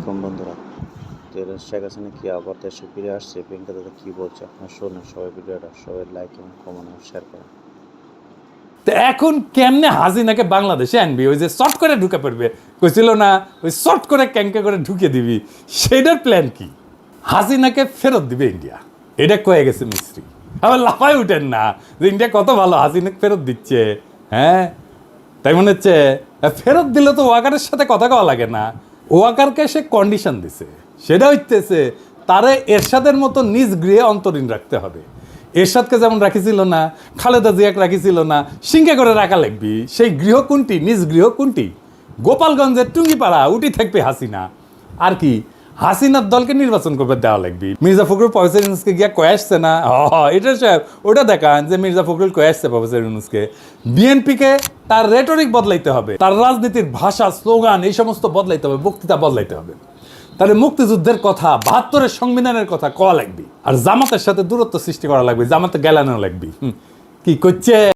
আলাইকুম বন্ধুরা। শেখ হাসিনা কি আবার দেশে ফিরে আসছে? প্রিয়াঙ্কা দাদা কি বলছে আপনারা শোনেন। সবাই ভিডিওটা সবাই লাইক এবং কমেন্ট এবং শেয়ার করেন। তো এখন কেমনে হাসিনাকে বাংলাদেশে আনবি? ওই যে শর্ট করে ঢুকে পড়বে কইছিল না, ওই শর্ট করে ক্যাঙ্কে করে ঢুকে দিবি, সেটার প্ল্যান কি? হাসিনাকে ফেরত দিবে ইন্ডিয়া, এটা কয়ে গেছে মিস্ত্রি। আবার লাফায় উঠেন না যে ইন্ডিয়া কত ভালো, হাসিনাকে ফেরত দিচ্ছে। হ্যাঁ, তাই মনে হচ্ছে ফেরত দিলে তো ওয়াকারের সাথে কথা কওয়া লাগে না। ওয়াকারকে সে কন্ডিশন দিছে, সেটা হইতেছে তারে এরশাদের মতো নিজ গৃহে অন্তরীণ রাখতে হবে। এরশাদকে যেমন রাখিছিল না, খালেদা জিয়াকে রাখিছিল না, সিংহে করে রাখা লাগবি। সেই গৃহ কোনটি? নিজ গৃহ কোনটি? গোপালগঞ্জের টুঙ্গিপাড়া, উঠি থাকবে হাসিনা। আর কি হাসিনার দলকে নির্বাচন করবে দেওয়া লাগবে। মির্জা ফখরুল প্রফেসর ইউনুসকে গিয়া কয়ে আসছে না, এটা সাহেব ওটা দেখান যে মির্জা ফখরুল কয়ে আসছে প্রফেসর ইউনুসকে। বিএনপিকে তার রেটরিক বদলাইতে হবে, তার রাজনীতির ভাষা, স্লোগান এই সমস্ত বদলাইতে হবে, বক্তৃতা বদলাইতে হবে। তাহলে মুক্তিযুদ্ধের কথা, ৭২-এর সংবিধানের কথা কওয়া লাগবে। আর জামাতের সাথে দূরত্ব সৃষ্টি করা লাগবে, জামাতে গেলানো লাগবে। কি করছে?